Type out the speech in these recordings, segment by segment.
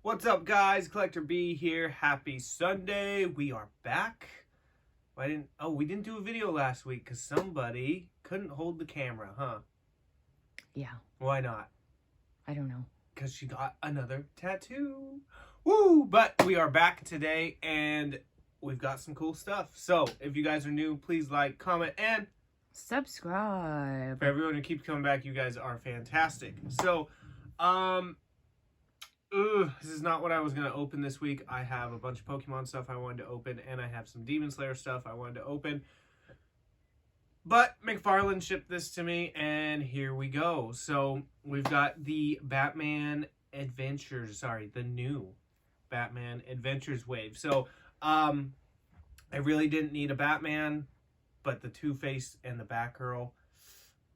What's up, guys? Collector B here. Happy Sunday. We are back. We didn't do a video last week because somebody couldn't hold the camera, huh? Yeah. Why not? I don't know. Because she got another tattoo. Woo! But we are back today and we've got some cool stuff. So if you guys are new, please like, comment, and subscribe. For everyone who keeps coming back, you guys are fantastic. So, this is not what I was going to open this week. I have a bunch of Pokemon stuff I wanted to open, and I have some Demon Slayer stuff I wanted to open. But Mcfarlane shipped this to me, and here we go. So, we've got the Batman Adventures, the new Batman Adventures wave. So, I really didn't need a Batman, but the Two-Face and the Batgirl,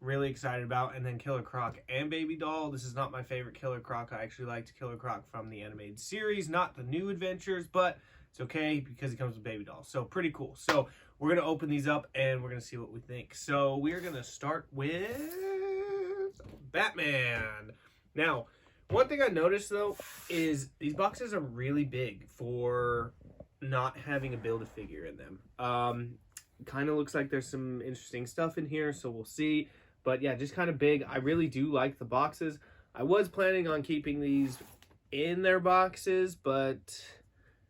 really excited about. And then Killer Croc and Baby Doll. This is not my favorite Killer Croc. I actually liked Killer Croc from the animated series, not the new adventures, but it's okay because he comes with Baby Doll. So pretty cool. So we're going to open these up and we're going to see what we think. So we're going to start with Batman. Now, one thing I noticed though is these boxes are really big for not having a Build-A-Figure in them. Kind of looks like there's some interesting stuff in here, so we'll see. But yeah, just kind of big. I really do like the boxes. I was planning on keeping these in their boxes, but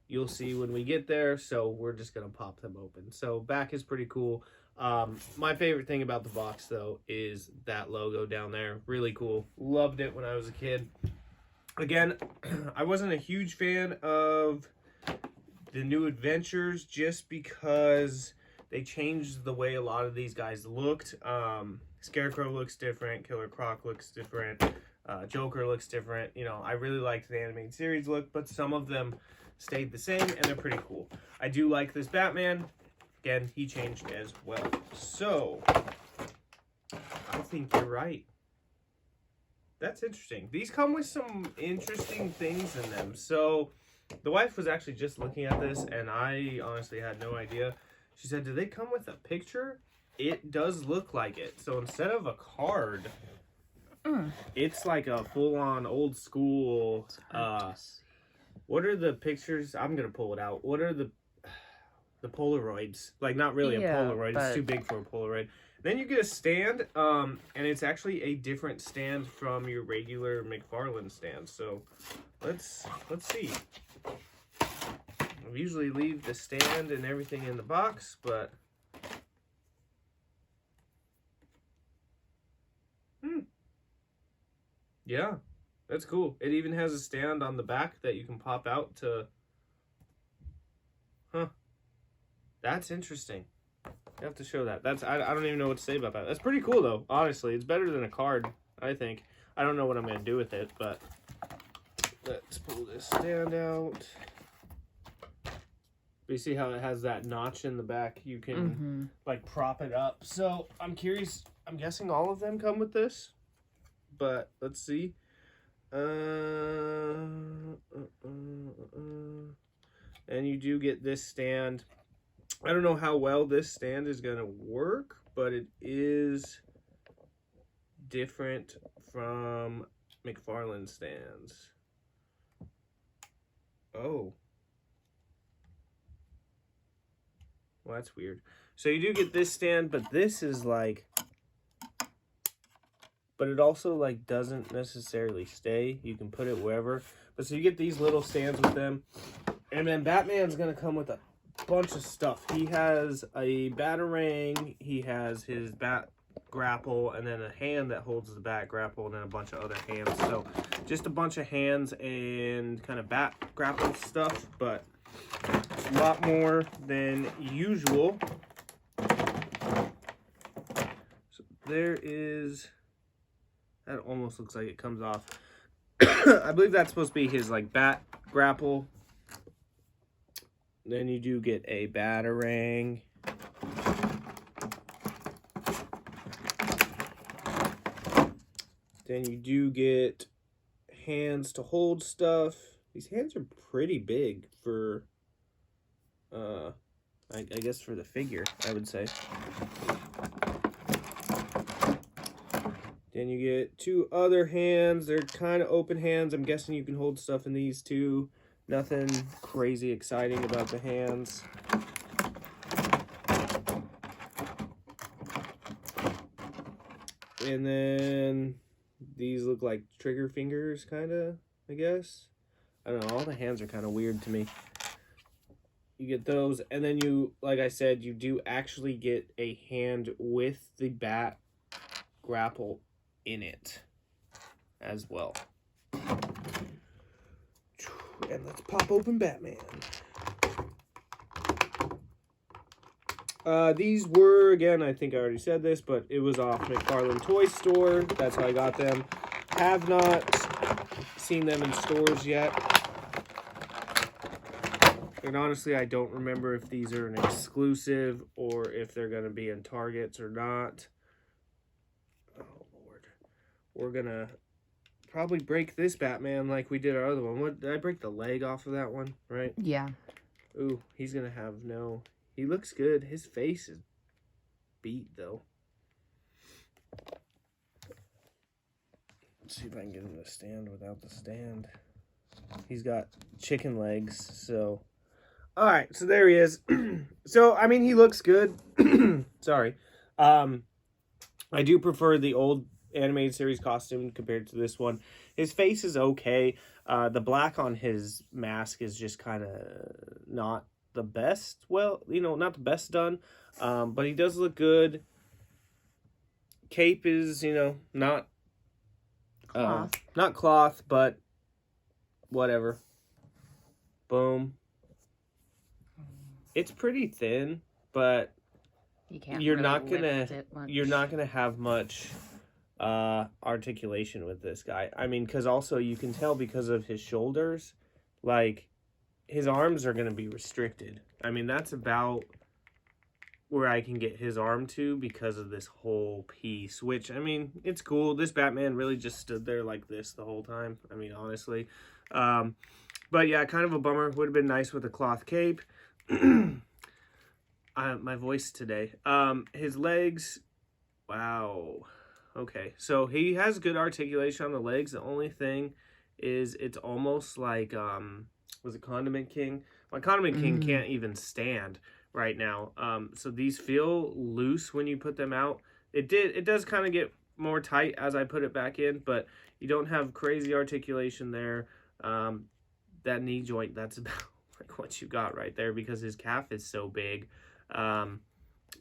you'll see when we get there. So we're just going to pop them open. So back is pretty cool. My favorite thing about the box, though, is that logo down there. Really cool. Loved it when I was a kid. Again, I wasn't a huge fan of the new adventures just because they changed the way a lot of these guys looked. Scarecrow looks different. Killer Croc looks different. Joker looks different. You know, I really liked the animated series look, but some of them stayed the same, and they're pretty cool. I do like this Batman. Again, he changed as well. So, I think you're right. That's interesting. These come with some interesting things in them. So, the wife was actually just looking at this, and I honestly had no idea. She said, do they come with a picture? It does look like it. So instead of a card, it's like a full-on old school. What are the pictures? I'm gonna pull it out. What are the Polaroids? Like, not really a Polaroid. It's too big for a Polaroid. Then you get a stand, and it's actually a different stand from your regular Mcfarlane stand. So let's see. I usually leave the stand and everything in the box, but yeah, that's cool. It even has a stand on the back that you can pop out to. That's interesting. You have to show that. I don't even know what to say about that. That's pretty cool though. Honestly, it's better than a card, I think. I don't know what I'm gonna do with it, but let's pull this stand out. You see how it has that notch in the back? You can like prop it up. So I'm curious. I'm guessing all of them come with this, but let's see. And you do get this stand. I don't know how well this stand is gonna work, but it is different from Mcfarlane stands. Oh. Well, that's weird. So you do get this stand, but this is like, but it also like doesn't necessarily stay. You can put it wherever. But so you get these little stands with them. And then Batman's going to come with a bunch of stuff. He has a Batarang, he has his bat grapple, and then a hand that holds the bat grapple, and then a bunch of other hands. So just a bunch of hands and kind of bat grapple stuff, but a lot more than usual. So there is, that almost looks like it comes off. I believe that's supposed to be his like bat grapple. Then you do get a Batarang. Then you do get hands to hold stuff. These hands are pretty big for, I guess for the figure, I would say. Then you get 2 other hands. They're kind of open hands. I'm guessing you can hold stuff in these too. Nothing crazy exciting about the hands. And then these look like trigger fingers, kind of, I guess. I don't know. All the hands are kind of weird to me. You get those. And then you, like I said, you do actually get a hand with the bat grapple in it as well. And let's pop open Batman. These were, again, I think I already said this, but it was off Mcfarlane Toy Store. That's how I got them. Have not seen them in stores yet. And honestly, I don't remember if these are an exclusive or if they're going to be in Targets or not. Oh, Lord. We're going to probably break this Batman like we did our other one. What, did I break the leg off of that one, right? Yeah. Ooh, he's going to have no... He looks good. His face is beat, though. Let's see if I can get him to stand without the stand. He's got chicken legs, so... Alright, so there he is. So, I mean, he looks good. Sorry. I do prefer the old animated series costume compared to this one. His face is okay. The black on his mask is just kind of not the best. Well, you know, not the best done. But he does look good. Cape is, you know, not cloth, but whatever. Boom. It's pretty thin, but you're not gonna have much articulation with this guy. I mean, because also you can tell because of his shoulders, like his arms are gonna be restricted. I mean, that's about where I can get his arm to because of this whole piece, which, I mean, it's cool. This Batman really just stood there like this the whole time. I mean, honestly. But yeah, kind of a bummer. Would have been nice with a cloth cape. My voice today. His legs, wow. Okay, so he has good articulation on the legs. The only thing is it's almost like was it Condiment King? My Condiment King can't even stand right now. So these feel loose when you put them out. It does kind of get more tight as I put it back in, but you don't have crazy articulation there. That knee joint, that's about like what you got right there because his calf is so big, and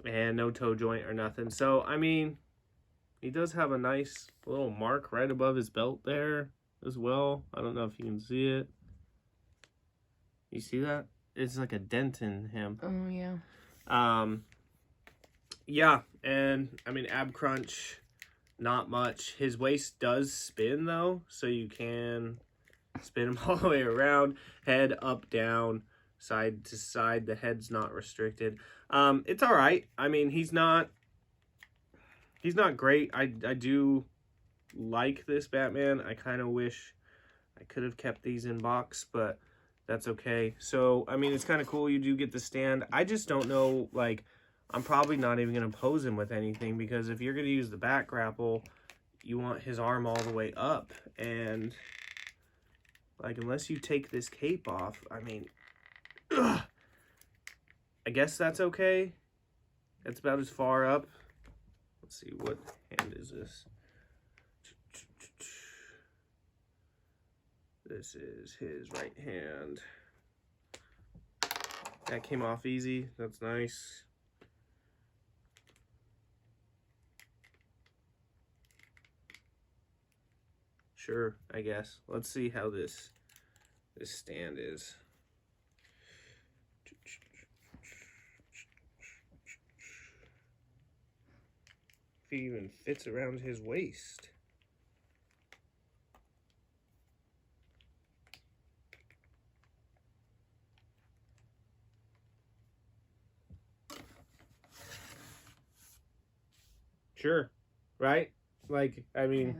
no toe joint or nothing. So I mean, he does have a nice little mark right above his belt there as well. I don't know if you can see it. You see that? It's like a dent in him. Oh yeah. Yeah, and I mean ab crunch, not much. His waist does spin though, so you can spin him all the way around, head up, down, side to side. The head's not restricted. It's all right. I mean, he's not great. I do like this Batman. I kind of wish I could have kept these in box, but that's okay. So, I mean, it's kind of cool. You do get the stand. I just don't know, like, I'm probably not even going to pose him with anything because if you're going to use the back grapple, you want his arm all the way up, and like, unless you take this cape off, I mean, ugh, I guess that's okay. That's about as far up. Let's see, what hand is this? This is his right hand. That came off easy. That's nice. Sure, I guess. Let's see how this stand is. If it even fits around his waist. Sure, right? Like, I mean,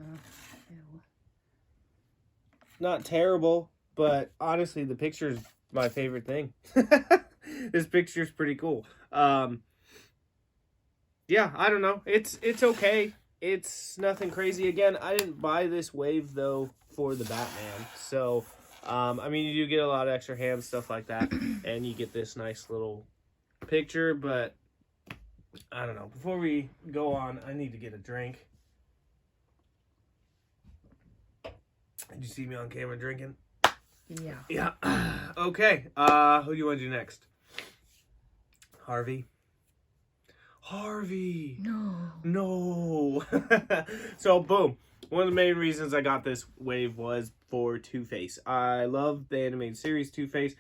not terrible, but honestly, the picture's my favorite thing. This picture's pretty cool. Yeah, I don't know. It's okay. it's nothing crazy. Again, I didn't buy this wave, though, for the Batman. So, I mean, you do get a lot of extra hands, stuff like that. And you get this nice little picture. But, I don't know. Before we go on, I need to get a drink. Did you see me on camera drinking? Yeah. Yeah. Okay. Who do you want to do next? Harvey. Harvey. No. So, boom. One of the main reasons I got this wave was for Two-Face. I love the animated series Two-Face.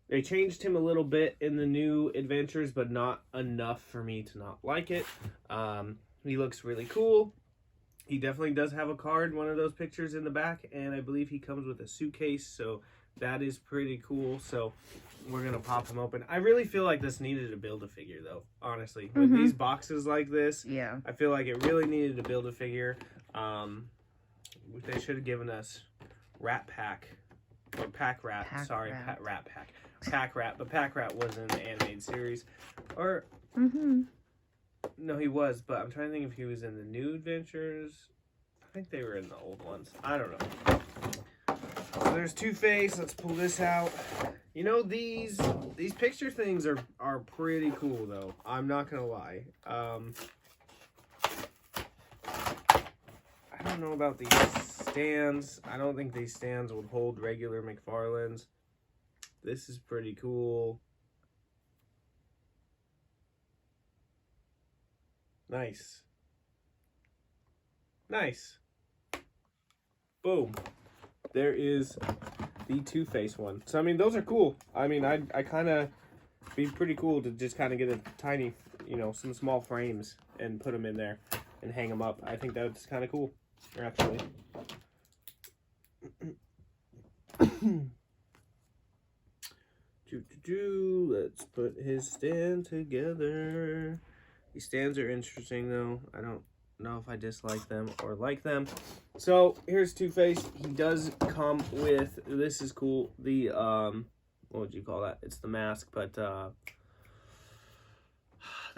They changed him a little bit in the new adventures, but not enough for me to not like it. He looks really cool. He definitely does have a card, one of those pictures in the back, and I believe he comes with a suitcase, so that is pretty cool. So we're going to pop him open. I really feel like this needed a Build-A-Figure, though, honestly. With these boxes like this, Yeah. I feel like it really needed a Build-A-Figure. They should have given us Rat Pack. Or Pack Rat. Sorry, Rat Pack. Pack Rat. But Pack Rat was in the animated series. Or... No, he was, but I'm trying to think if he was in the new adventures. I think they were in the old ones. I don't know. So there's Two-Face. Let's pull this out. You know, these picture things are pretty cool, though. I'm not gonna lie. I don't know about these stands. I don't think these stands would hold regular Mcfarlanes. This is pretty cool. Nice. Nice. Boom. There is the Two-Face one. So, I mean, those are cool. I mean, I kind of... be pretty cool to just kind of get a tiny, you know, some small frames and put them in there and hang them up. I think that's kind of cool, actually. Let's put his stand together. These stands are interesting, though. I don't know if I dislike them or like them. So, here's Two-Face. He does come with, this is cool, the, what would you call that? It's the mask, but, the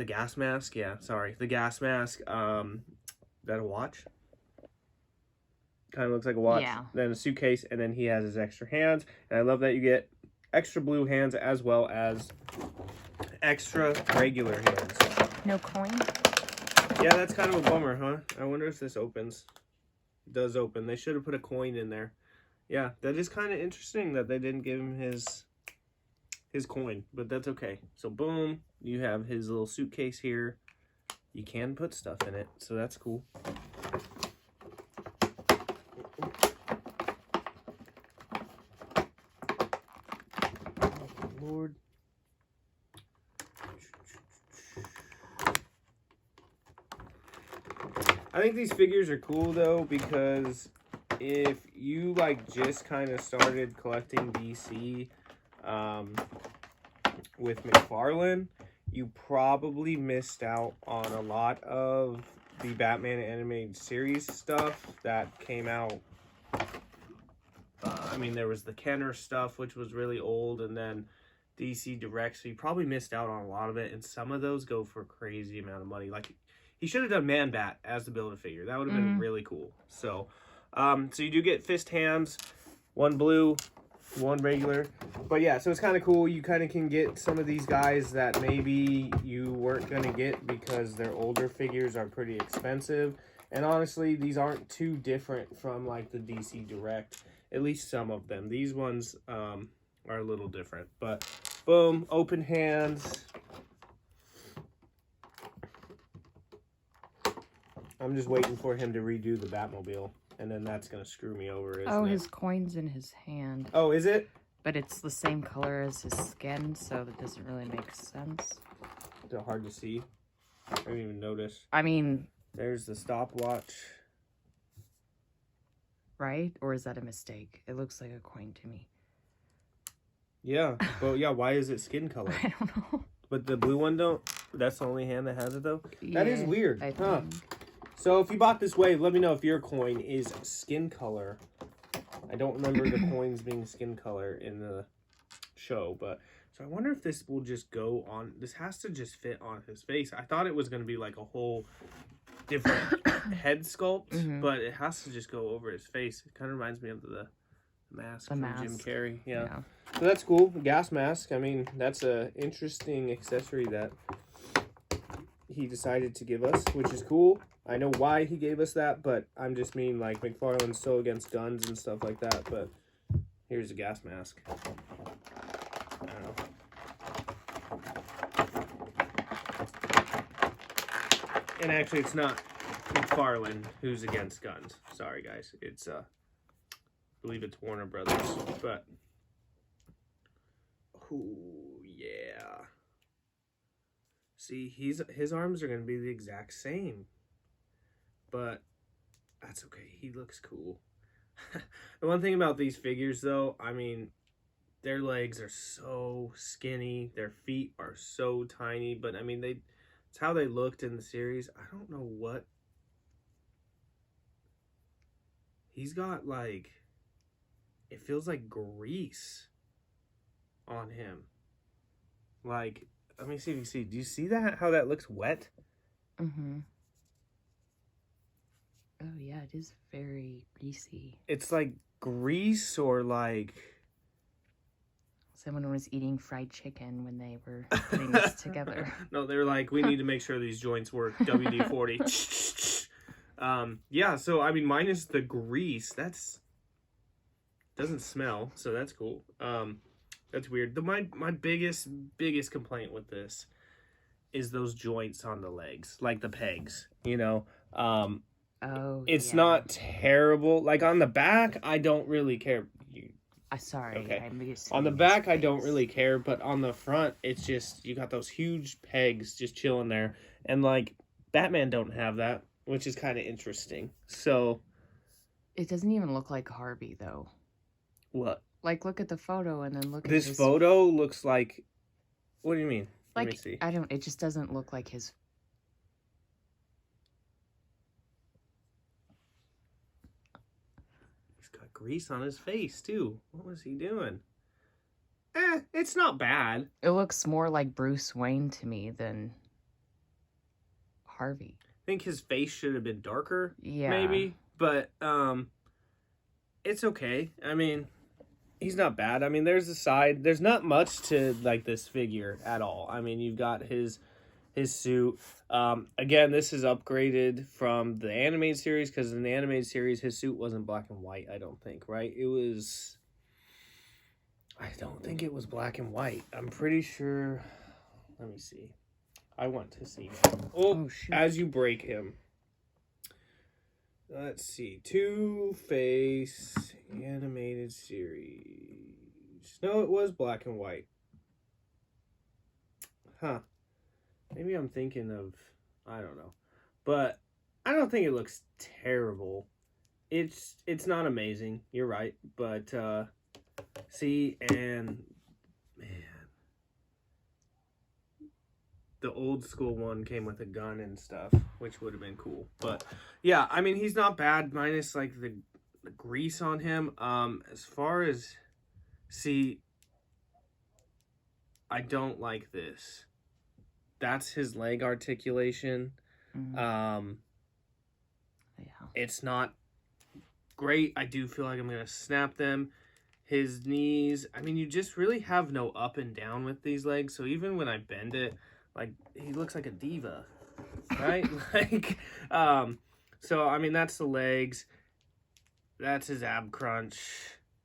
gas mask? Yeah, sorry. The gas mask, that a watch? Kind of looks like a watch. Yeah. Then a suitcase, and then he has his extra hands. And I love that you get extra blue hands as well as extra regular hands. No coin? Yeah, that's kind of a bummer, huh? I wonder if this opens. It does open. They should have put a coin in there. Yeah, that is kind of interesting that they didn't give him his coin, but that's okay. So boom, you have his little suitcase here. You can put stuff in it, so that's cool. Oh, Lord. I think these figures are cool, though, because if you, like, just kind of started collecting DC with Mcfarlane, you probably missed out on a lot of the Batman animated series stuff that came out. I mean, there was the Kenner stuff, which was really old, and then DC Direct, so you probably missed out on a lot of it, and some of those go for a crazy amount of money. Like, he should have done Man-Bat as the Build-A-Figure. That would have been really cool. So, so you do get fist hands, one blue, one regular. But yeah, so it's kind of cool. You kind of can get some of these guys that maybe you weren't going to get because their older figures are pretty expensive. And honestly, these aren't too different from like the DC Direct. At least some of them. These ones are a little different. But boom, open hands. I'm just waiting for him to redo the Batmobile, and then that's going to screw me over, isn't it? His coin's in his hand. Oh, is it? But it's the same color as his skin, so that doesn't really make sense. Is it hard to see? I didn't even notice. I mean... There's the stopwatch. Right? Or is that a mistake? It looks like a coin to me. Yeah. Well, yeah, why is it skin color? I don't know. But the blue one don't? That's the only hand that has it, though? That is weird. I huh? think. So if you bought this wave, let me know if your coin is skin color. I don't remember the coins being skin color in the show. But so I wonder if this will just go on. This has to just fit on his face. I thought it was going to be like a whole different head sculpt, but it has to just go over his face. It kind of reminds me of the mask from Jim Carrey. Yeah. So that's cool. Gas mask. I mean, that's a interesting accessory that he decided to give us, which is cool. I know why he gave us that, but I'm just mean like McFarlane's so against guns and stuff like that. But here's a gas mask. I don't know. And actually, it's not McFarlane who's against guns. Sorry, guys. It's I believe it's Warner Brothers. But oh yeah. See, his arms are gonna be the exact same. But that's okay. He looks cool. The one thing about these figures, though, I mean, their legs are so skinny. Their feet are so tiny. But, I mean, it's how they looked in the series. I don't know what. He's got, like, it feels like grease on him. Like, let me see if you see. Do you see that? How that looks wet? Mm-hmm. Oh, yeah, it is very greasy. It's like grease or like... Someone was eating fried chicken when they were putting this together. No, they were like, we need to make sure these joints work. WD-40. Yeah, so, I mean, minus the grease, doesn't smell, so that's cool. That's weird. My biggest complaint with this is those joints on the legs, like the pegs, you know? It's not terrible. Like on the back, I don't really care. Sorry. Okay. On the back, I don't really care, but on the front, it's just, you got those huge pegs just chilling there. And like, Batman don't have that, which is kind of interesting. So. It doesn't even look like Harvey, though. What? Like, look at the photo and then look at this photo looks like, what do you mean? Like, let me see. it just doesn't look like his. He's got grease on his face, too. What was he doing? It's not bad. It looks more like Bruce Wayne to me than Harvey. I think his face should have been darker, yeah, maybe. But, it's okay. I mean, he's not bad. I mean, there's not much to, like, this figure at all. I mean, you've got his suit. Again, this is upgraded from the animated series, because in the animated series, his suit wasn't black and white, I don't think, right? I don't think it was black and white. I'm pretty sure. Let me see. I want to see him. Oh, shoot. As you break him. Let's see. Two-Face animated series. No, it was black and white. Huh. Maybe I'm thinking of, I don't know. But I don't think it looks terrible. It's not amazing. You're right. But, see, and, man. The old school one came with a gun and stuff, which would have been cool. But yeah, I mean, he's not bad, minus like the grease on him. As far as, see, I don't like this. That's his leg articulation. Mm-hmm. Yeah, it's not great. I do feel like I'm gonna snap them. His knees, I mean, you just really have no up and down with these legs. So even when I bend it, like, he looks like a diva, right? Like, so, I mean, that's the legs. That's his ab crunch.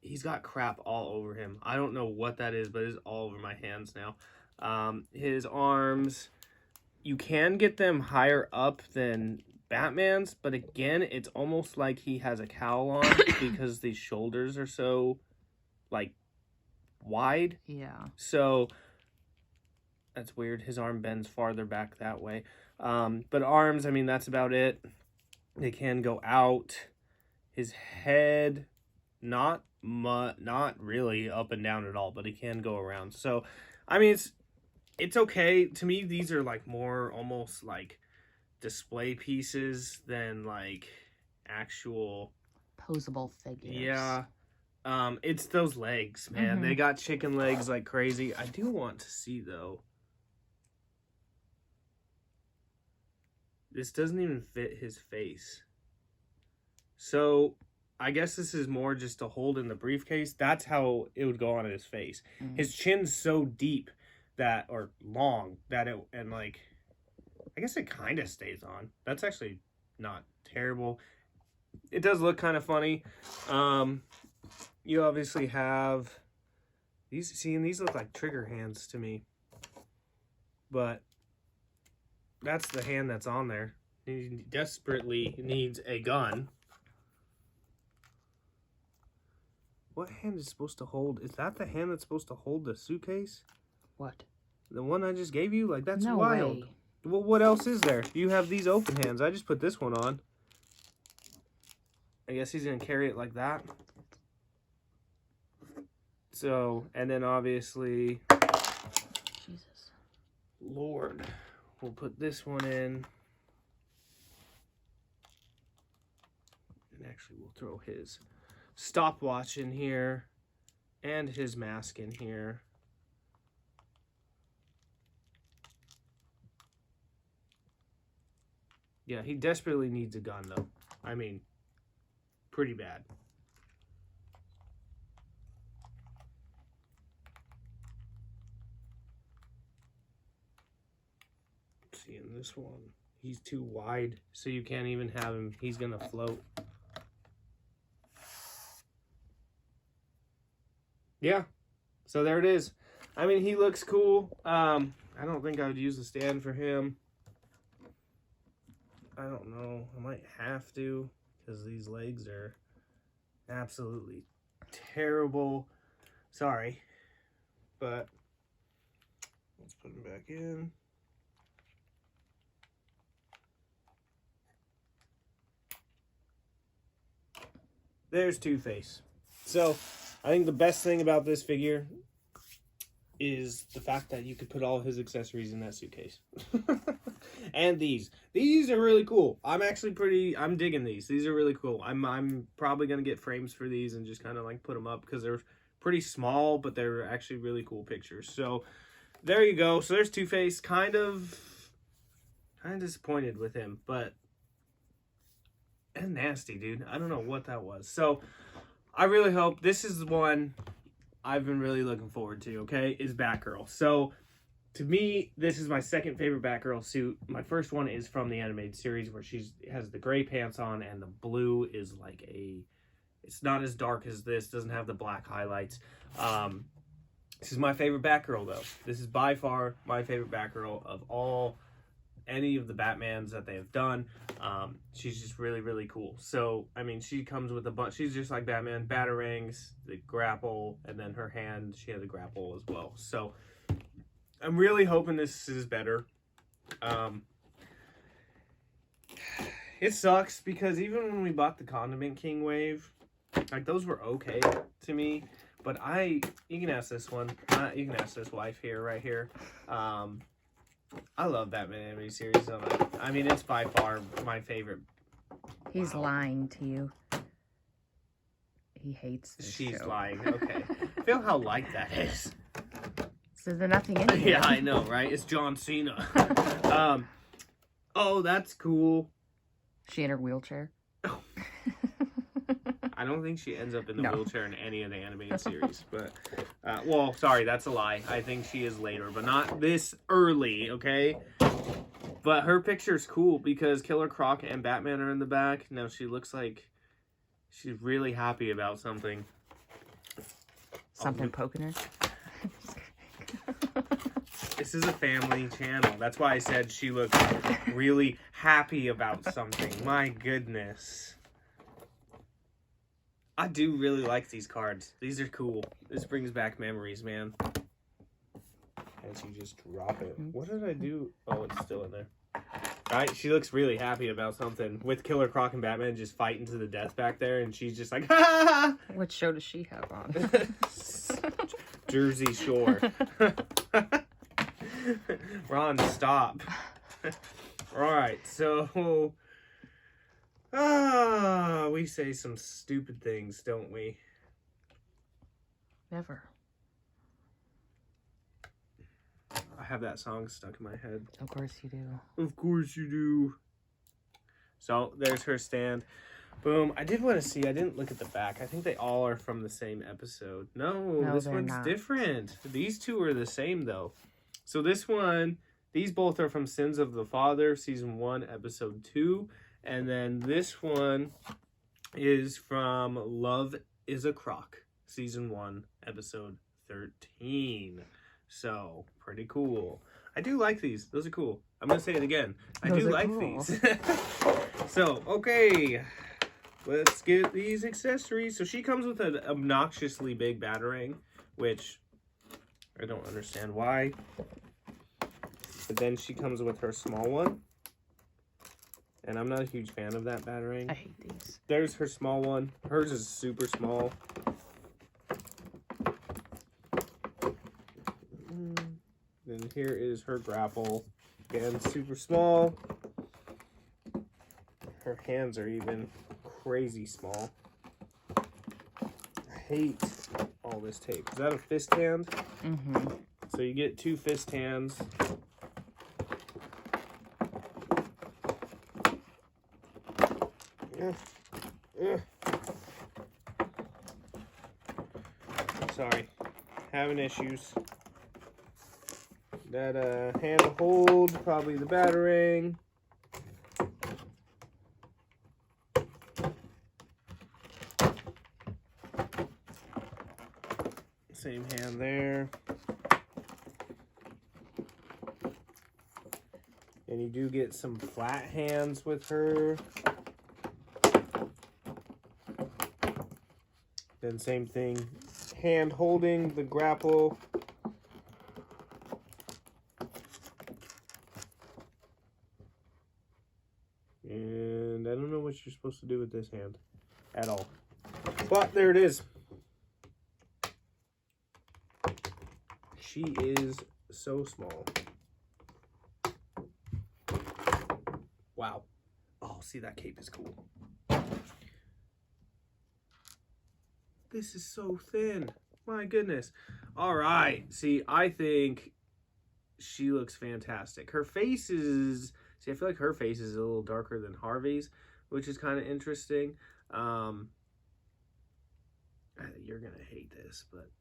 He's got crap all over him. I don't know what that is, but it's all over my hands now. His arms, you can get them higher up than Batman's, but again, it's almost like he has a cowl on because these shoulders are so, like, wide. Yeah. So that's weird. His arm bends farther back that way. But arms, I mean, that's about it. They can go out. His head, not really up and down at all, but he can go around. So, I mean, it's okay. To me, these are like more almost like display pieces than like actual posable figures. Yeah. It's those legs, man. They got chicken legs like crazy. I do want to see, though. This doesn't even fit his face. So, I guess this is more just to hold in the briefcase. That's how it would go on his face. His chin's so deep that, or long, that it, and like, I guess it kind of stays on. That's actually not terrible. It does look kind of funny. You obviously have these. See, and these look like trigger hands to me. But that's the hand that's on there. He desperately needs a gun. What hand is supposed to hold? Is that the hand that's supposed to hold the suitcase? What? The one I just gave you? Like, that's No wild. way. Well, what else is there? You have these open hands. I just put this one on. I guess he's going to carry it like that. So, and then obviously, Jesus. Lord, we'll put this one in. And actually, we'll throw his stopwatch in here and his mask in here. Yeah, he desperately needs a gun, though. I mean, pretty bad. See, in this one, he's too wide, so you can't even have him. He's going to float. Yeah, so there it is. I mean, he looks cool. I don't think I would use a stand for him. I don't know. I might have to, because these legs are absolutely terrible. Sorry. But let's put him back in. There's Two-Face. So, I think the best thing about this figure is the fact that you could put all his accessories in that suitcase. And these are really cool. I'm digging these. These are really cool. I'm probably going to get frames for these and just kind of like put them up because they're pretty small, but they're actually really cool pictures. So, there you go. So, there's Two-Face. Kind of disappointed with him, but and nasty, dude. I don't know what that was. So, I really hope this is the one I've been really looking forward to, okay, is Batgirl. So, to me, this is my second favorite Batgirl suit. My first one is from the animated series where she has the gray pants on and the blue is like it's not as dark as this, doesn't have the black highlights. This is my favorite Batgirl, though. This is by far my favorite Batgirl of any of the Batmans that they have done. She's just really, really cool. So, I mean, she comes with a bunch. She's just like Batman. Batarangs, the grapple, and then her hand, she has a grapple as well. So, I'm really hoping this is better. It sucks because even when we bought the Condiment King wave, like, those were okay to me. But you can ask this one. You can ask this wife here, right here. I love Batman animated series. I mean, it's by far my favorite. He's lying to you. He hates this She's show. lying. Okay. Feel how light that is. So there's nothing in here. Yeah, I know, right? It's John Cena. Oh, that's cool. She in her wheelchair? I don't think she ends up in the wheelchair in any of the animated series. But, well, sorry, that's a lie. I think she is later, but not this early, okay? But her picture's cool because Killer Croc and Batman are in the back. Now she looks like she's really happy about something. Something poking her? This is a family channel. That's why I said she looks really happy about something. My goodness. I do really like these cards. These are cool. This brings back memories, man. As you just drop it. What did I do? Oh, it's still in there. Alright, she looks really happy about something. With Killer Croc and Batman just fighting to the death back there, and she's just like, ha ha ha! What show does she have on? Jersey Shore. Ron, stop. Alright, so... we say some stupid things, don't we? Never. I have that song stuck in my head. Of course you do. Of course you do. So there's her stand. Boom. I did want to see. I didn't look at the back. I think they all are from the same episode. No, this they're one's not. different. These two are the same, though. So this one, these both are from Sins of the Father, Season 1, Episode 2. And then this one is from Love is a Croc, Season 1, Episode 13. So, pretty cool. I do like these. Those are cool. I'm going to say it again. I Those do are like cool. these. So, okay. Let's get these accessories. So she comes with an obnoxiously big batarang, which I don't understand why. But then she comes with her small one. And I'm not a huge fan of that batarang. I hate these. There's her small one. Hers is super small. Then here is her grapple. Again, super small. Her hands are even crazy small. I hate all this tape. Is that a fist hand? Mm-hmm. So you get 2 fist hands. Sorry, having issues. That hand to hold, probably the batarang. Same hand there. And you do get some flat hands with her. Then same thing, hand holding the grapple. And I don't know what you're supposed to do with this hand at all. But there it is. She is so small. Wow. Oh, see, that cape is cool. This is so thin. My goodness. All right. See, I think she looks fantastic. Her face is... See, I feel like her face is a little darker than Harvey's, which is kind of interesting. You're going to hate this, but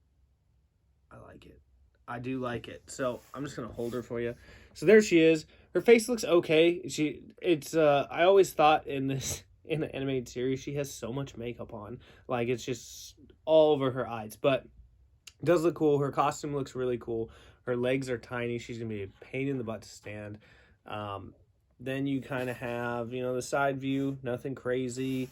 I like it. I do like it. So I'm just going to hold her for you. So there she is. Her face looks okay. I always thought in the animated series, she has so much makeup on. Like, it's just all over her eyes. But it does look cool. Her costume looks really cool. Her legs are tiny. She's going to be a pain in the butt to stand. Then you kind of have, the side view, nothing crazy.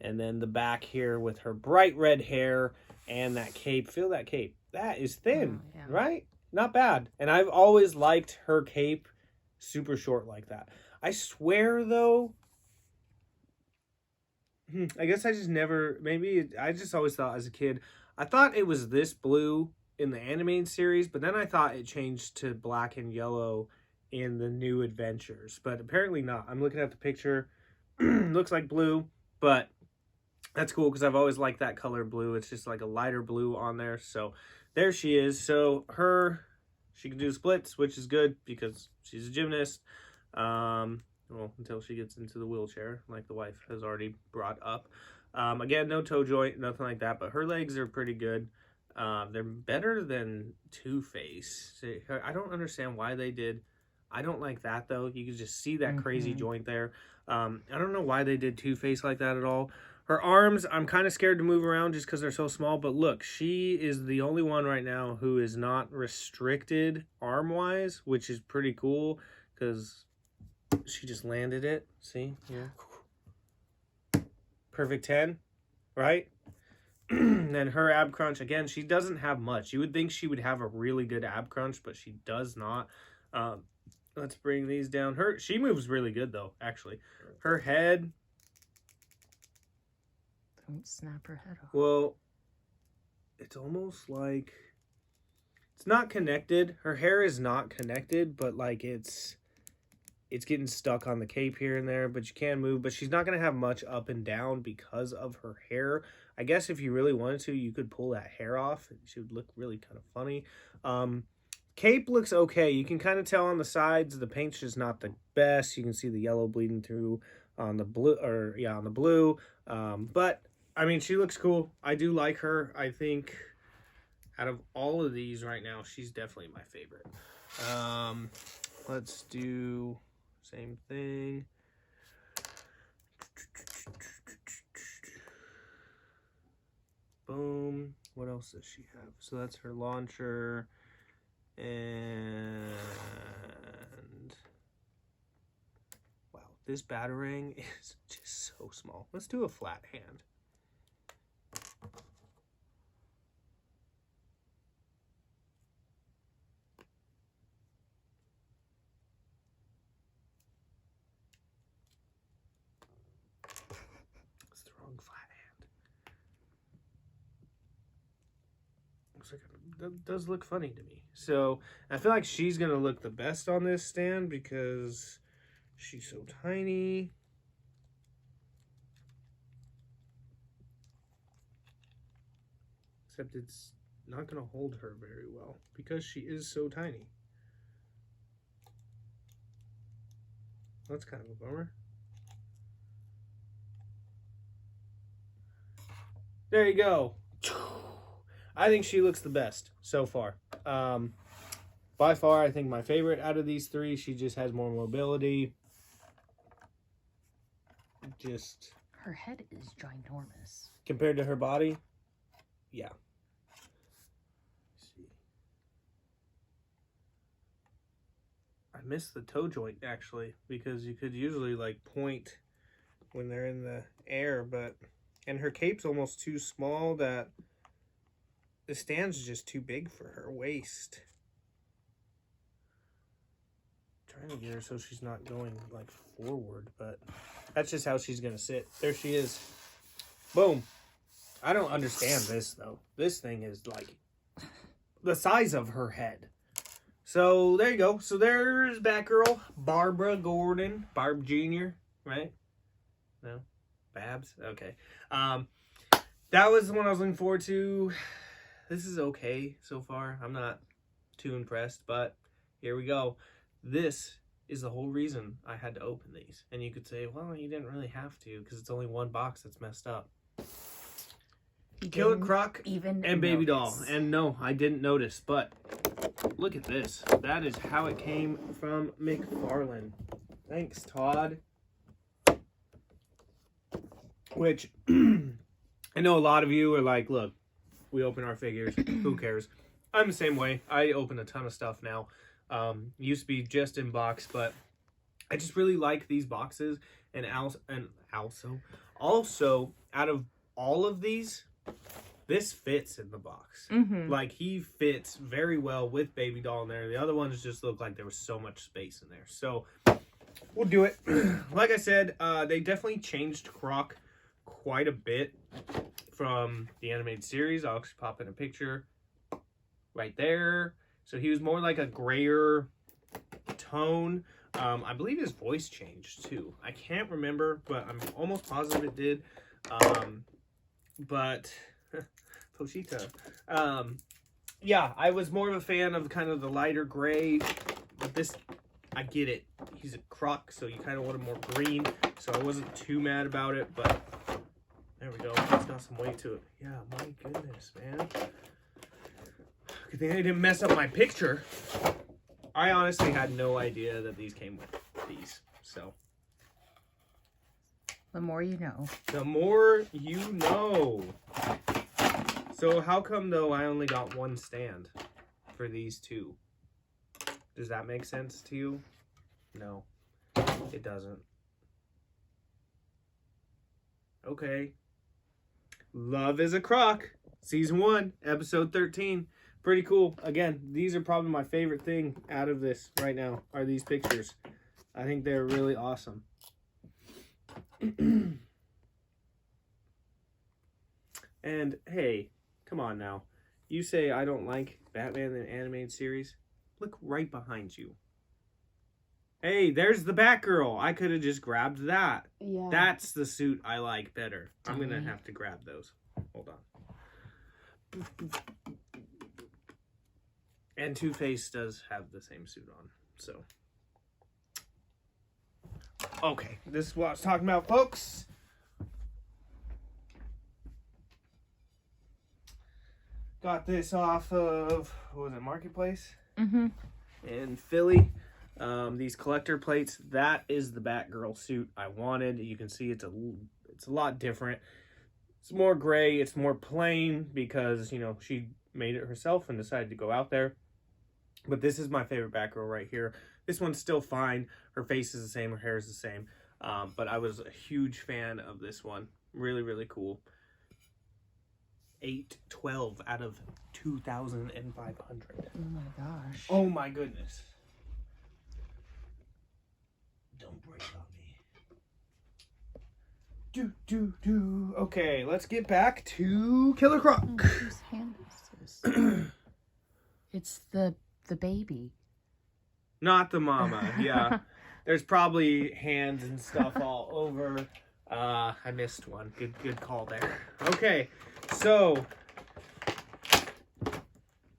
And then the back here with her bright red hair and that cape. Feel that cape. That is thin, right? Not bad. And I've always liked her cape super short like that. I swear, though, I guess I just never, I just always thought as a kid, I thought it was this blue in the animated series, but then I thought it changed to black and yellow in the new adventures, but apparently not. I'm looking at the picture. Looks like blue, but that's cool because I've always liked that color blue. It's just like a lighter blue on there. So there she is. So she can do splits, which is good because she's a gymnast. Well, until she gets into the wheelchair, like the wife has already brought up. Again, no toe joint, nothing like that, but her legs are pretty good. They're better than Two-Face. I don't understand why they did. I don't like that, though. You can just see that crazy joint there. I don't know why they did Two-Face like that at all. Her arms, I'm kind of scared to move around just because they're so small. But look, she is the only one right now who is not restricted arm-wise, which is pretty cool because she just landed it. See? Yeah. Perfect 10, right? Then her ab crunch, again, she doesn't have much. You would think she would have a really good ab crunch, but she does not. Let's bring these down. She moves really good, though, actually. Her head... Don't snap her head off. Well, it's almost like... It's not connected. Her hair is not connected, but, like, it's getting stuck on the cape here and there, but you can move. But she's not going to have much up and down because of her hair. I guess if you really wanted to, you could pull that hair off. She would look really kind of funny. Cape looks okay. You can kind of tell on the sides the paint's just not the best. You can see the yellow bleeding through on the blue, on the blue. But I mean, she looks cool. I do like her. I think out of all of these right now, she's definitely my favorite. Let's do same thing. Boom. What else does she have? So that's her launcher. And wow, this batarang is just so small. Let's do a flat hand. It's the wrong flat hand. Looks like that does look funny to me. So I feel like she's gonna look the best on this stand because she's so tiny. Except it's not gonna hold her very well because she is so tiny. That's kind of a bummer. There you go. I think she looks the best so far. By far, I think my favorite out of these three. She just has more mobility. Just her head is ginormous compared to her body. Yeah. Let's see. I missed the toe joint actually because you could usually like point when they're in the air, but and her cape's almost too small that the stand's just too big for her waist. Trying to get her so she's not going like forward, but that's just how she's gonna sit. There she is. Boom. I don't understand this though. This thing is like the size of her head. So there you go. So there's Batgirl, Barbara Gordon, Barb Jr., right? No? Babs? Okay. That was the one I was looking forward to. This is okay so far. I'm not too impressed, but here we go. This is the whole reason I had to open these. And you could say, well, you didn't really have to because it's only one box that's messed up. Killer Croc and Baby Doll. And no, I didn't notice, but look at this. That is how it came from Mcfarlane. Thanks, Todd. Which, I know a lot of you are like, look, we open our figures. Who cares? I'm the same way. I open a ton of stuff now. Used to be just in box, but I just really like these boxes. And also, out of all of these, this fits in the box. Like, he fits very well with Baby Doll in there. The other ones just look like there was so much space in there. So, we'll do it. Like I said, they definitely changed Croc quite a bit from the animated series. I'll actually pop in a picture right there. So he was more like a grayer tone. I believe his voice changed too. I can't remember, but I'm almost positive it did. But Pochita. Yeah, I was more of a fan of kind of the lighter gray. But this, I get it. He's a Croc, so you kind of want him more green. So I wasn't too mad about it, but there we go. It's got some weight to it. Yeah, my goodness, man. Good thing I didn't mess up my picture. I honestly had no idea that these came with these. So the more you know. The more you know. So how come though I only got one stand for these two? Does that make sense to you? No, it doesn't. Okay. Love is a Croc. Season 1, episode 13. Pretty cool. Again, these are probably my favorite thing out of this right now, are these pictures. I think they're really awesome. And, hey, come on now. You say I don't like Batman the animated series? Look right behind you. Hey, there's the Batgirl. I could have just grabbed that. Yeah. That's the suit I like better. I'm going to have to grab those. Hold on. And Two-Face does have the same suit on, so. Okay, this is what I was talking about, folks. Got this off of, what was it, Marketplace? Mm-hmm. In Philly. These collector plates, that is the Batgirl suit I wanted. You can see it's a lot different. It's more gray, it's more plain because, you know, she made it herself and decided to go out there. But this is my favorite Batgirl right here. This one's still fine. Her face is the same, her hair is the same. But I was a huge fan of this one. Really, really cool. 812 out of 2,500. Oh my gosh. Oh my goodness. Don't break on me. Okay, let's get back to Killer Croc. Oh, whose hand is this? It's the baby. Not the mama, yeah. There's probably hands and stuff all over. I missed one. Good call there. Okay, so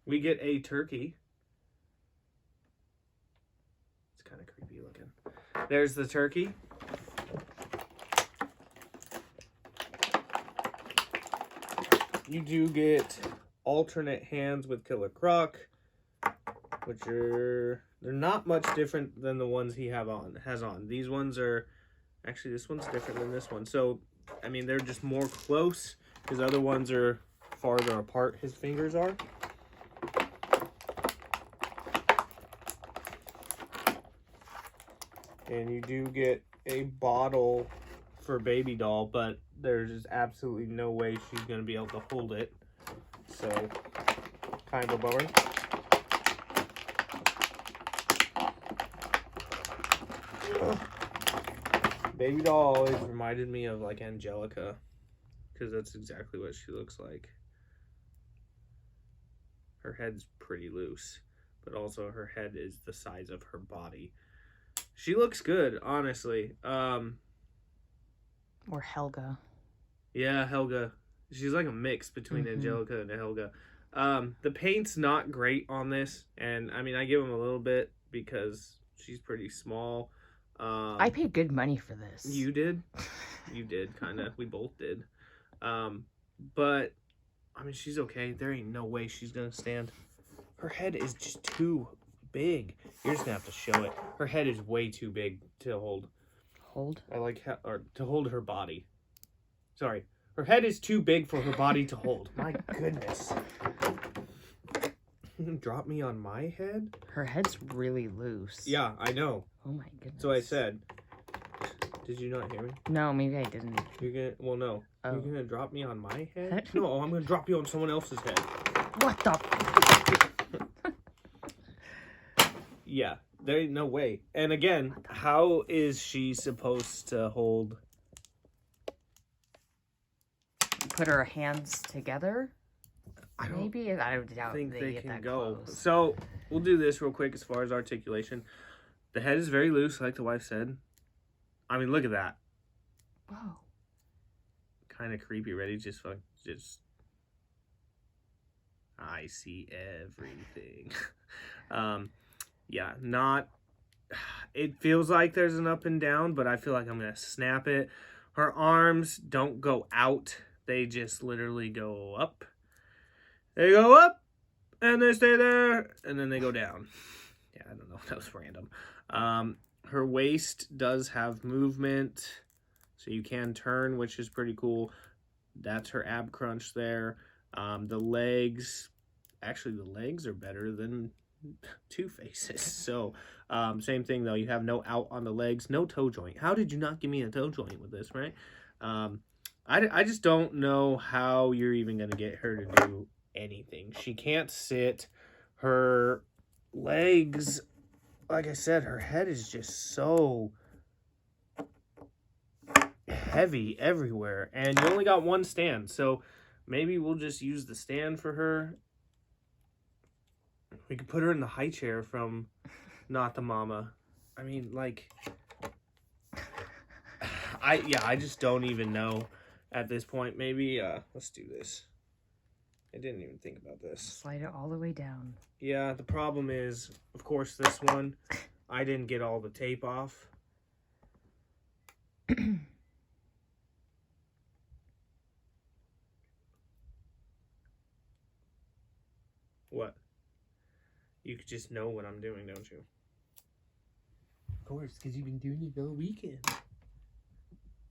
we get a turkey. It's kind of creepy looking. There's the turkey. You do get alternate hands with Killer Croc, which they're not much different than the ones he has on. These ones are, actually this one's different than this one. So, I mean, they're just more close. His other ones are farther apart, his fingers are. And you do get a bottle for Baby Doll, but there's absolutely no way she's going to be able to hold it. So, kind of a bummer. Baby Doll always reminded me of like Angelica, because that's exactly what she looks like. Her head's pretty loose, but also her head is the size of her body. She looks good, honestly. Or Helga. Yeah, Helga. She's like a mix between Angelica and Helga. The paint's not great on this, and I mean, I give him a little bit because she's pretty small. I paid good money for this. You did? You did, kind of. We both did. But, I mean, she's okay. There ain't no way she's going to stand. Her head is just too big. You're just going to have to show it. Her head is way too big to hold. Hold? Or to hold her body. Sorry. Her head is too big for her body to hold. My goodness. Drop me on my head? Her head's really loose. Yeah, I know. Oh my goodness. So I said. Did you not hear me? No, maybe I didn't. You're gonna, well, no. Oh. You're gonna drop me on my head? No, I'm gonna drop you on someone else's head. What the? Yeah, there ain't no way. And again, how is she supposed to hold? Put her hands together? I don't Maybe? I doubt think they get can that go. close. So we'll do this real quick as far as articulation. The head is very loose, like the wife said. I mean, look at that. Whoa. Kind of creepy. Ready? Just. I see everything. Yeah, not. It feels like there's an up and down, but I feel like I'm gonna snap it. Her arms don't go out; they just literally go up. They go up, and they stay there, and then they go down. Yeah, I don't know. That was random. Her waist does have movement, so you can turn, which is pretty cool. That's her ab crunch there. The legs, actually the legs are better than Two-Face's. So, same thing though. You have no out on the legs, no toe joint. How did you not give me a toe joint with this, right? I just don't know how you're even going to get her to do anything. She can't sit. Her legs, like I said, her head is just so heavy everywhere, and you only got one stand, so maybe we'll just use the stand for her. We could put her in the high chair from Not the Mama. I mean, like, I just don't even know. at this point. Maybe, let's do this. I didn't even think about this. Slide it all the way down. Yeah, the problem is, of course, this one, I didn't get all the tape off. What? You could just know what I'm doing, don't you? Of course, because you've been doing it all weekend.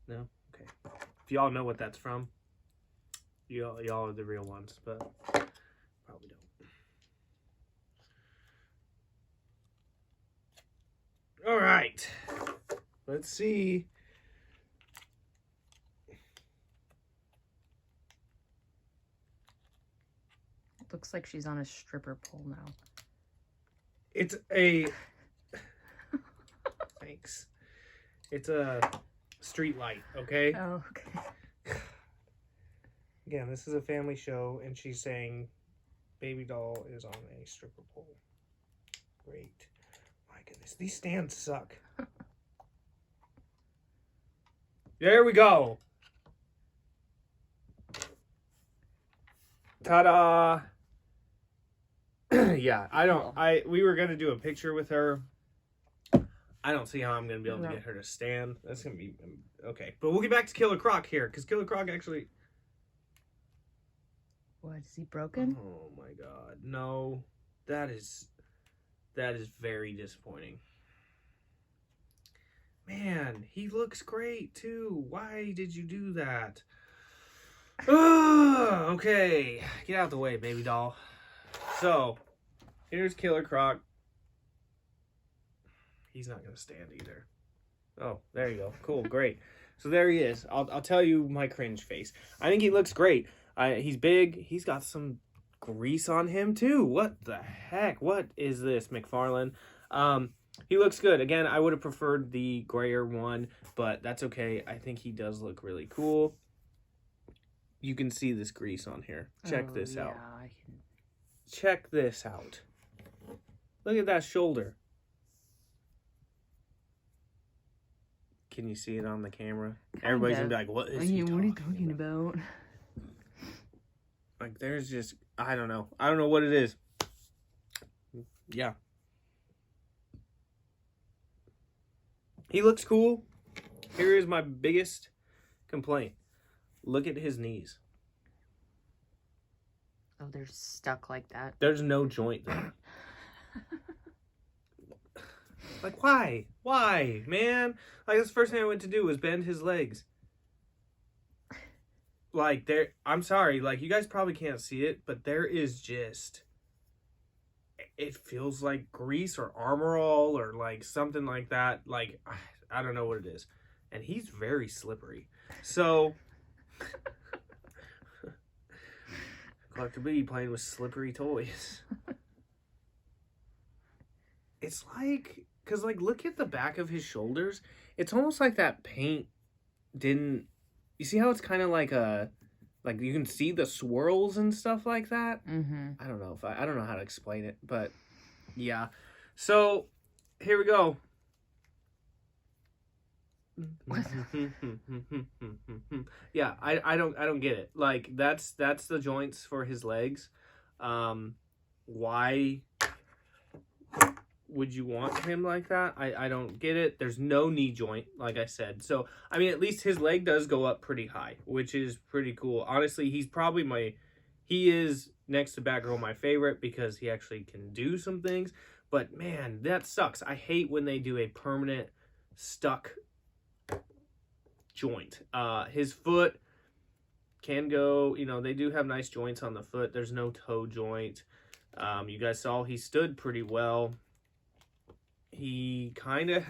No? Okay. If y'all know what that's from, y'all are the real ones, but probably don't. All right. Let's see. Looks like she's on a stripper pole now. It's a... Thanks. It's a street light, okay? Oh, okay. Again, this is a family show, and she's saying baby doll is on a stripper pole. Great. My goodness, these stands suck. There we go. Ta-da! Yeah, we were gonna do a picture with her. I don't see how I'm gonna be able to get her to stand. That's gonna be okay. But we'll get back to Killer Croc here, because Killer Croc actually. What, is he broken? Oh my god, no, that is very disappointing. Man, he looks great too. Why did you do that? Okay, get out the way, baby doll. So, here's Killer Croc. He's not going to stand either. Oh, there you go. Cool, great. So there he is. I'll tell you my cringe face. I think he looks great. He's big. He's got some grease on him too. What the heck? What is this, Mcfarlane? He looks good. Again, I would have preferred the grayer one, but that's okay. I think he does look really cool. You can see this grease on here. Check this out. I can... Check this out. Look at that shoulder. Can you see it on the camera? Everybody's gonna be like, what is he what are you talking about? Like, there's just, I don't know. I don't know what it is. Yeah. He looks cool. Here is my biggest complaint. Look at his knees. Oh, they're stuck like that. There's no joint there. Like, why? Why, man? Like, that's the first thing I went to do was bend his legs. Like, I'm sorry, like, you guys probably can't see it, but there is just, it feels like grease or Armor All or, like, something like that. Like, I don't know what it is. And he's very slippery. So, Dr. B playing with slippery toys. It's like, because, like, look at the back of his shoulders. It's almost like that paint didn't... You see how it's kind of like a... Like, you can see the swirls and stuff like that? Mm-hmm. I don't know if I don't know how to explain it, but... Yeah. So, here we go. Yeah, I don't get it. Like, that's the joints for his legs. Why would you want him like that? I don't get it. There's no knee joint, like I said. So, I mean, at least his leg does go up pretty high, which is pretty cool. Honestly, he's probably he is, next to Batgirl, my favorite because he actually can do some things. But, man, that sucks. I hate when they do a permanent stuck joint. His foot can go, they do have nice joints on the foot. There's no toe joint. You guys saw he stood pretty well. He kind of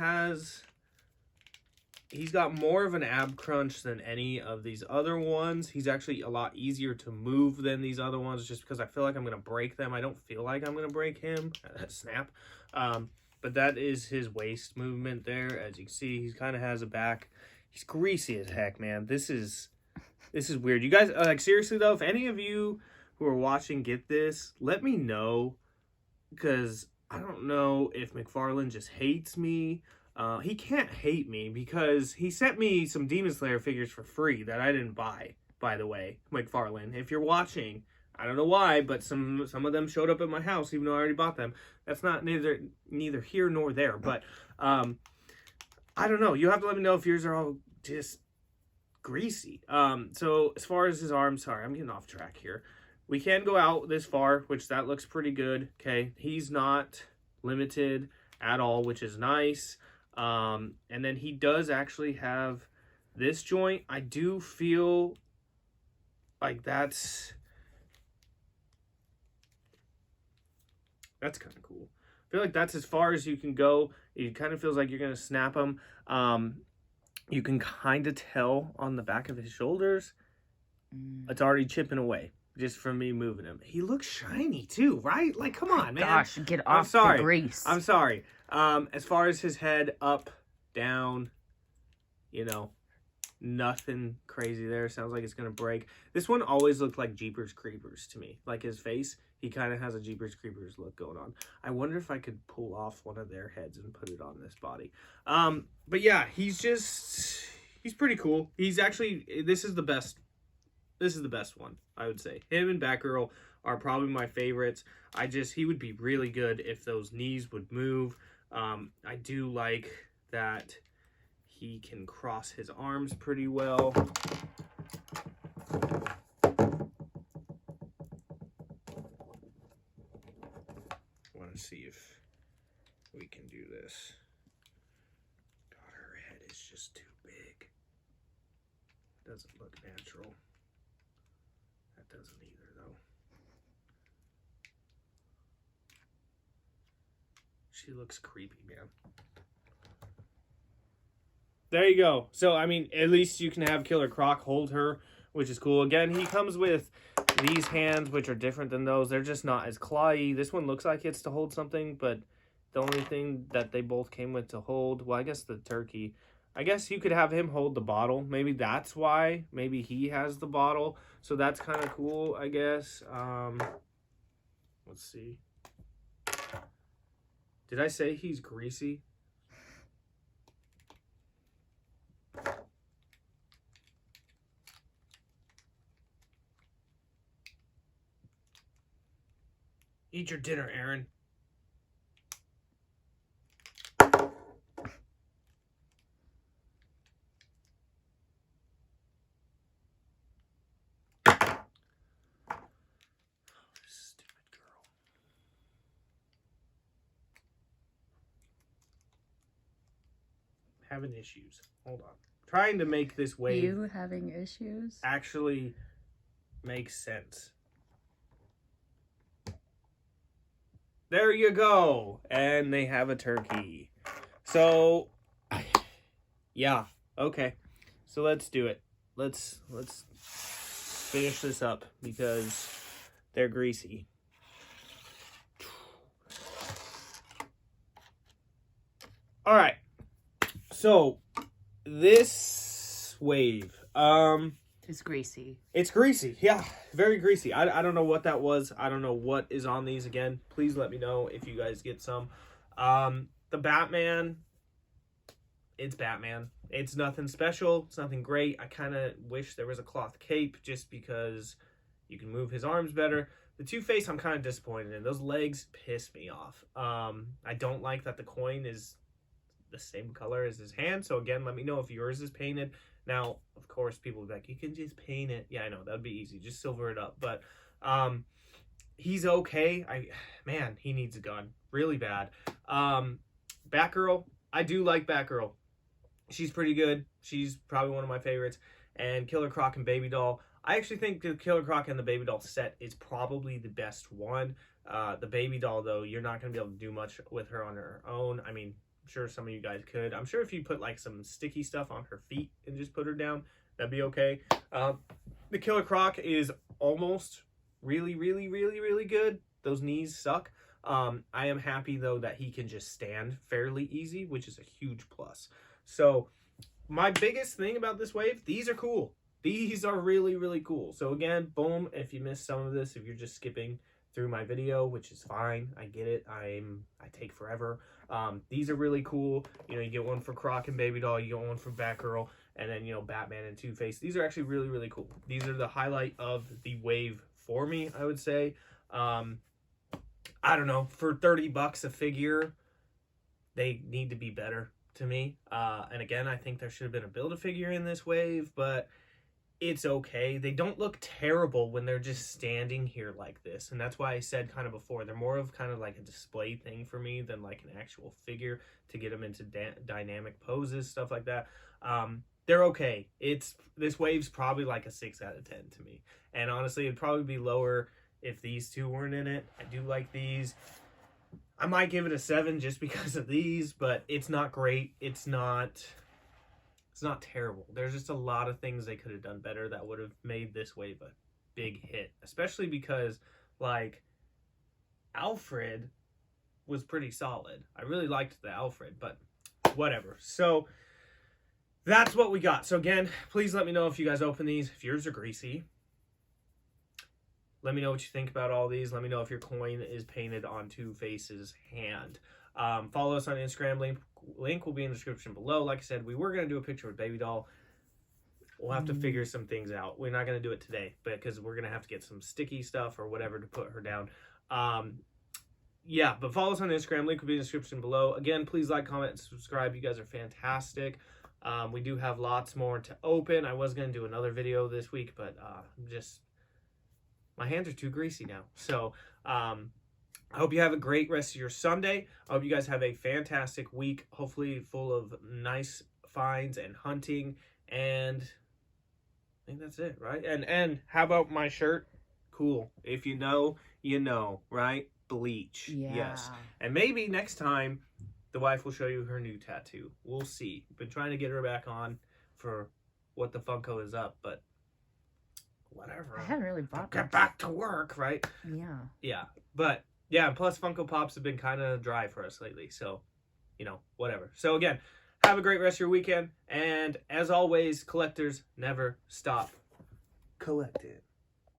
he's got more of an ab crunch than any of these other ones. He's actually a lot easier to move than these other ones just because I feel like I'm going to break them. I don't feel like I'm going to break him. Snap. But that is his waist movement there. As you can see, he kind of has a back. He's greasy as heck, man. This is weird. You guys, like, seriously though, if any of you who are watching get this, let me know, because I don't know if Mcfarlane just hates me. He can't hate me because he sent me some Demon Slayer figures for free that I didn't buy, by the way, Mcfarlane. If you're watching, I don't know why, but some of them showed up at my house even though I already bought them. That's not neither here nor there, but I don't know. You have to let me know if yours are all just greasy. So as far as his arms, sorry, I'm getting off track here. We can go out this far, which that looks pretty good. Okay, he's not limited at all, which is nice. And then he does actually have this joint. I do feel like that's kind of cool. I feel like that's as far as you can go. It kind of feels like you're going to snap him. You can kind of tell on the back of his shoulders, it's already chipping away just from me moving him. He looks shiny too, right? Like, come on, man. Gosh, get off the grease. I'm sorry. As far as his head, up, down, nothing crazy there. Sounds like it's going to break. This one always looked like Jeepers Creepers to me. Like his face, he kind of has a Jeepers Creepers look going on. I wonder if I could pull off one of their heads and put it on this body. But yeah, he's pretty cool. He's actually, this is the best one, I would say. Him and Batgirl are probably my favorites. He would be really good if those knees would move. I do like that he can cross his arms pretty well. I want to see if we can do this. God, her head is just too big. Doesn't look natural. That doesn't either, though. She looks creepy, man. There you go. So, I mean, at least you can have Killer Croc hold her, which is cool. Again, he comes with these hands, which are different than those. They're just not as clawy. This one looks like it's to hold something, but the only thing that they both came with to hold, well, I guess the turkey. I guess you could have him hold the bottle. Maybe that's why. Maybe he has the bottle. So that's kind of cool, I guess. Let's see. Did I say he's greasy? Eat your dinner, Aaron. Stupid girl. Having issues. Hold on. Trying to make this wave. You having issues? Actually makes sense. There you go. And they have a turkey. So, yeah. Okay. So let's do it. Let's finish this up because they're greasy. All right. So, this wave, It's greasy. It's greasy. Yeah, very greasy. I don't know what that was. I don't know what is on these again. Please let me know if you guys get some. The Batman, it's Batman. It's nothing special. It's nothing great. I kind of wish there was a cloth cape just because you can move his arms better. The Two-Face, I'm kind of disappointed in. Those legs piss me off. I don't like that the coin is the same color as his hand. So again, let me know if yours is painted. Now, of course, people will be like, you can just paint it. Yeah, I know, that'd be easy. Just silver it up. But he's okay. Man, he needs a gun. Really bad. Batgirl, I do like Batgirl. She's pretty good. She's probably one of my favorites. And Killer Croc and Baby Doll. I actually think the Killer Croc and the Baby Doll set is probably the best one. The Baby Doll, though, you're not going to be able to do much with her on her own. I mean, I'm sure some of you guys could. I'm sure if you put like some sticky stuff on her feet and just put her down, that'd be okay. The Killer Croc is almost really, really, really, really good. Those knees suck. I am happy, though, that he can just stand fairly easy, which is a huge plus. So my biggest thing about this wave, these are cool. These are really, really cool. So again, boom, if you missed some of this, if you're just skipping through my video, which is fine. I get it. I take forever. These are really cool. You know, you get one for Croc and Baby Doll, you get one for Batgirl, and then, you know, Batman and Two-Face. These are actually really, really cool. These are the highlight of the wave for me, I would say. I don't know, for $30 a figure, they need to be better to me. And again, I think there should have been a Build-A-Figure in this wave, but it's okay. They don't look terrible when they're just standing here like this. And that's why I said kind of before, they're more of kind of like a display thing for me than like an actual figure to get them into dynamic poses, stuff like that. They're okay. This wave's probably like a 6 out of 10 to me. And honestly, it'd probably be lower if these two weren't in it. I do like these. I might give it a 7 just because of these, but it's not great. It's not terrible. There's just a lot of things they could have done better that would have made this wave a big hit. Especially because, like, Alfred was pretty solid. I really liked the Alfred, but whatever. So, that's what we got. So, again, please let me know if you guys open these. If yours are greasy, let me know what you think about all these. Let me know if your coin is painted on Two-Face's hand. Follow us on Instagram. Link will be in the description below. Like I said, we were going to do a picture with Baby Doll. We'll have to figure some things out. We're not going to do it today because we're going to have to get some sticky stuff or whatever to put her down. Yeah, but follow us on Instagram. Link will be in the description below. Again, please like, comment, and subscribe. You guys are fantastic. We do have lots more to open. I was going to do another video this week, but my hands are too greasy now. So, I hope you have a great rest of your Sunday. I hope you guys have a fantastic week, hopefully full of nice finds and hunting. And I think that's it, right? And how about my shirt? Cool. If you know, you know, right? Bleach. Yeah. Yes. And maybe next time the wife will show you her new tattoo. We'll see. Been trying to get her back on for What the Funko is Up, but whatever. I haven't really bought Get back to work, right? Yeah. Yeah. But yeah, and plus Funko Pops have been kind of dry for us lately. So, you know, whatever. So again, have a great rest of your weekend. And as always, collectors never stop collecting.